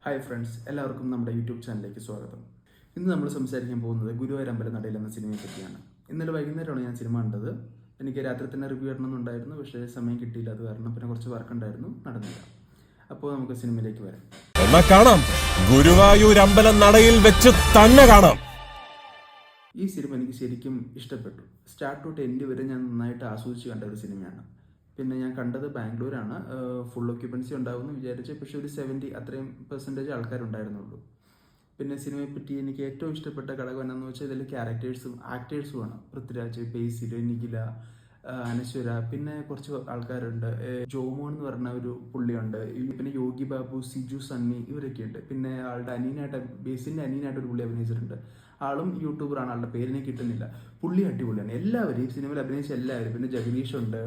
Hi friends, എല്ലാവർക്കും നമ്മുടെ YouTube ചാനലിലേക്ക് സ്വാഗതം. ഇന്ന് നമ്മൾ സംസാരിക്കാൻ പോകുന്നത് ഗുരുവായൂർ അമ്പലനടയിൽ എന്ന സിനിമയെ പറ്റിയാണ്. ഇന്നലെ വൈകുന്നേരമാണ് ഞാൻ സിനിമ കണ്ടത്. എനിക്ക് രാത്രി തന്നെ റിവ്യൂ ഇടണമെന്നുണ്ടായിരുന്നു, പക്ഷേ സമയം കിട്ടിയില്ല. അത് കാരണം പിന്നെ കുറച്ച് വർക്ക് ഉണ്ടായിരുന്നു, നടന്നില്ല. അപ്പോൾ നമുക്ക് സിനിമയിലേക്ക് വരാം. കാണാം, ഗുരുവായൂർ അമ്പലനടയിൽ വെച്ച് തന്നെ കാണാം. ഈ സിനിമ എനിക്ക് ശരിക്കും ഇഷ്ടപ്പെട്ടു. സ്റ്റാർട്ട് തൊട്ട് എൻഡ് വരെ ഞാൻ നന്നായിട്ട് ആസ്വദിച്ച് കണ്ട ഒരു സിനിമയാണ്. പിന്നെ ഞാൻ കണ്ടത് ബാംഗ്ലൂരാണ്. ഫുൾ ഓക്യുപ്പൻസി ഉണ്ടാവുമെന്ന് വിചാരിച്ചു, പക്ഷേ ഒരു 70 അത്രയും % ആൾക്കാരുണ്ടായിരുന്നുള്ളൂ. പിന്നെ സിനിമയെ പറ്റി എനിക്ക് ഏറ്റവും ഇഷ്ടപ്പെട്ട ഘടകം എന്താണെന്ന് വെച്ചാൽ ഇതിൽ ക്യാരക്ടേഴ്സും ആക്ടേഴ്സുമാണ്. പൃഥ്വിരാജ്, ബേസിൽ, നിഖില, അനശ്വര, പിന്നെ കുറച്ച് ആൾക്കാരുണ്ട്. ജോമോൻ എന്ന് പറഞ്ഞ ഒരു പുള്ളിയുണ്ട്. പിന്നെ യോഗി ബാബു, സിജു, സണ്ണി, ഇവരൊക്കെ ഉണ്ട്. പിന്നെ ആളുടെ അനിയനായിട്ട്, ബേസിലിൻ്റെ അനിയനായിട്ട് ഒരു പുള്ളി അഭിനയിച്ചിട്ടുണ്ട്. ആളും യൂട്യൂബറാണ്, ആളുടെ പേരിനെ കിട്ടുന്നില്ല. പുള്ളി അടിപൊളിയാണ്. എല്ലാവരും ഈ സിനിമയിൽ അഭിനയിച്ച എല്ലാവരും. പിന്നെ ജഗദീഷുണ്ട്,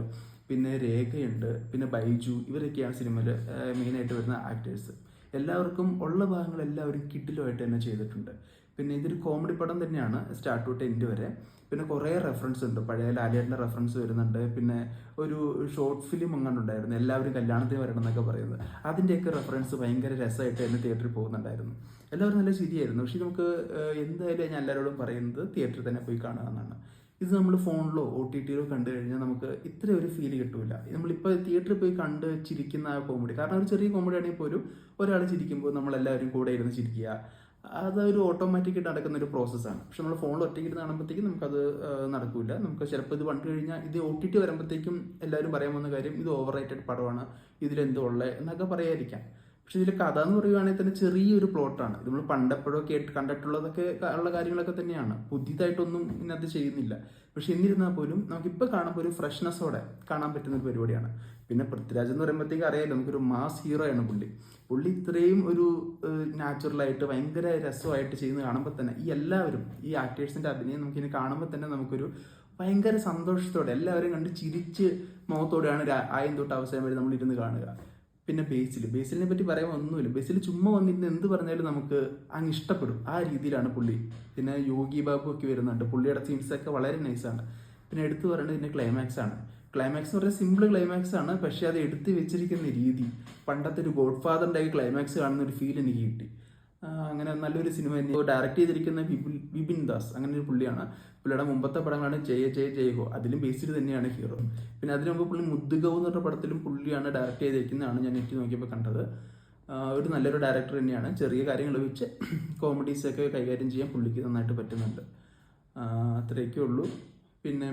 പിന്നെ രേഖയുണ്ട്, പിന്നെ ബൈജു, ഇവരൊക്കെയാണ് സിനിമയിൽ മെയിനായിട്ട് വരുന്ന ആക്ടേഴ്സ്. എല്ലാവർക്കും ഉള്ള ഭാഗങ്ങൾ എല്ലാവരും കിഡിലുമായിട്ട് തന്നെ ചെയ്തിട്ടുണ്ട്. പിന്നെ ഇതൊരു കോമഡി പടം തന്നെയാണ് സ്റ്റാർട്ട് തൊട്ട് എൻഡ് വരെ. പിന്നെ കുറേ റെഫറൻസ് ഉണ്ട്. പഴയ ലാലേട്ടൻ്റെ റെഫറൻസ് വരുന്നുണ്ട്. പിന്നെ ഒരു ഷോർട്ട് ഫിലിം ഉണ്ടായിരുന്നു, എല്ലാവരും കല്യാണത്തിന് വരണം എന്നൊക്കെ പറയുന്നത്. അതിൻ്റെയൊക്കെ റെഫറൻസ് ഭയങ്കര രസമായിട്ട് തന്നെ തിയേറ്ററിൽ പോകുന്നുണ്ടായിരുന്നു. എല്ലാവരും നല്ല ശരിയായിരുന്നു. പക്ഷെ നമുക്ക് എന്തായാലും ഞാൻ എല്ലാവരോടും പറയുന്നത് തിയേറ്ററിൽ തന്നെ പോയി കാണുക എന്നാണ്. ഇത് നമ്മൾ ഫോണിലോ OTTയിലോ കണ്ടു കഴിഞ്ഞാൽ നമുക്ക് ഇത്ര ഒരു ഫീൽ കിട്ടില്ല. നമ്മളിപ്പോൾ തിയേറ്ററിൽ പോയി കണ്ട് ചിരിക്കുന്ന ആ കോമഡി, കാരണം ഒരു ചെറിയ കോമഡി ആണെങ്കിൽ പോലും ഒരാൾ ചിരിക്കുമ്പോൾ നമ്മളെല്ലാവരും കൂടെ ഇരുന്ന് ചിരിക്കുക, അതൊരു ഓട്ടോമാറ്റിക്കായിട്ട് നടക്കുന്ന ഒരു പ്രോസസ്സാണ്. പക്ഷെ നമ്മൾ ഫോണിൽ ഒറ്റയ്ക്കിട്ട് കാണുമ്പോഴത്തേക്കും നമുക്കത് നടക്കില്ല. നമുക്ക് ചിലപ്പോൾ ഇത് കണ്ടു കഴിഞ്ഞാൽ ഇത് OTT വരുമ്പോഴത്തേക്കും എല്ലാവരും പറയാൻ പോകുന്ന കാര്യം ഇത് ഓവർ റേറ്റഡ് പടമാണ്, ഇതിലെന്തോ ഉള്ളത് എന്നൊക്കെ പറയാതിരിക്കാം. പക്ഷെ ഇതിൽ കഥ എന്ന് പറയുകയാണെങ്കിൽ തന്നെ ചെറിയൊരു പ്ലോട്ടാണ്. ഇത് നമ്മൾ പണ്ടെപ്പോഴോ കണ്ടിട്ടുള്ളതൊക്കെ ഉള്ള കാര്യങ്ങളൊക്കെ തന്നെയാണ്. പുതിയതായിട്ടൊന്നും ഇതിനകത്ത് ചെയ്യുന്നില്ല. പക്ഷെ എന്നിരുന്നാൽ പോലും നമുക്കിപ്പോൾ കാണുമ്പോൾ ഒരു ഫ്രഷ്നെസ്സോടെ കാണാൻ പറ്റുന്ന ഒരു പരിപാടിയാണ്. പിന്നെ പൃഥ്വിരാജ് എന്ന് പറയുമ്പോഴത്തേക്ക് അറിയാമല്ലോ, നമുക്കൊരു മാസ് ഹീറോ ആണ് പുള്ളി ഇത്രയും ഒരു നാച്ചുറലായിട്ട് ഭയങ്കര രസമായിട്ട് ചെയ്യുന്നത് കാണുമ്പോൾ തന്നെ എല്ലാവരും ഈ ആക്ടേഴ്സിൻ്റെ അഭിനയം നമുക്കിനി കാണുമ്പോൾ തന്നെ നമുക്കൊരു ഭയങ്കര സന്തോഷത്തോടെ എല്ലാവരും കണ്ട് ചിരിച്ച് മുഖത്തോടെയാണ് ആദ്യം തൊട്ട് അവസാനം വരെ നമ്മൾ ഇരുന്ന് കാണുക. പിന്നെ ബേസിലിനെ പറ്റി പറയുമ്പോൾ ഒന്നുമില്ല. ബേസിൽ ചുമ്മാ വന്നിരുന്ന് എന്ത് പറഞ്ഞാലും നമുക്ക് അങ്ങ് ഇഷ്ടപ്പെടും. ആ രീതിയിലാണ് പുള്ളി. പിന്നെ യോഗി ബാബു ഒക്കെ വരുന്നുണ്ട്. പുള്ളിയുടെ സീൻസൊക്കെ വളരെ നൈസാണ്. പിന്നെ എടുത്തു പറയേണ്ടത് ഇതിൻ്റെ ക്ലൈമാക്സ് ആണ്. ക്ലൈമാക്സ് എന്ന് പറഞ്ഞാൽ സിമ്പിൾ ക്ലൈമാക്സ് ആണ്, പക്ഷേ അത് എടുത്ത് വെച്ചിരിക്കുന്ന രീതി, പണ്ടത്തെ ഒരു ഗോഡ് ഫാദറിൻ്റെ ക്ലൈമാക്സ് കാണുന്ന ഒരു ഫീൽ എനിക്ക് കിട്ടി. അങ്ങനെ നല്ലൊരു സിനിമ തന്നെ. ഡയറക്റ്റ് ചെയ്തിരിക്കുന്ന വിപിൻ ദാസ്, അങ്ങനെ ഒരു പുള്ളിയാണ്. പുള്ളിയുടെ മുമ്പത്തെ പടങ്ങളാണ് ജയ ജയ ജയ ഹോ, അതിലും ബേസിൽ തന്നെയാണ് ഹീറോ. പിന്നെ അതിനു മുമ്പ് പുള്ളി മുദ്ദുഗവ് എന്ന് പറഞ്ഞ പടത്തിലും പുള്ളിയാണ് ഡയറക്റ്റ് ചെയ്തിരിക്കുന്നതാണ് ഞാൻ നെറ്റ് നോക്കിയപ്പോൾ കണ്ടത്. ഒരു നല്ലൊരു ഡയറക്ടർ തന്നെയാണ്. ചെറിയ കാര്യങ്ങൾ വെച്ച് കോമഡീസൊക്കെ കൈകാര്യം ചെയ്യാൻ പുള്ളിക്ക് നന്നായിട്ട് പറ്റുന്നുണ്ട്. അത്രയൊക്കെ ഉള്ളൂ. പിന്നെ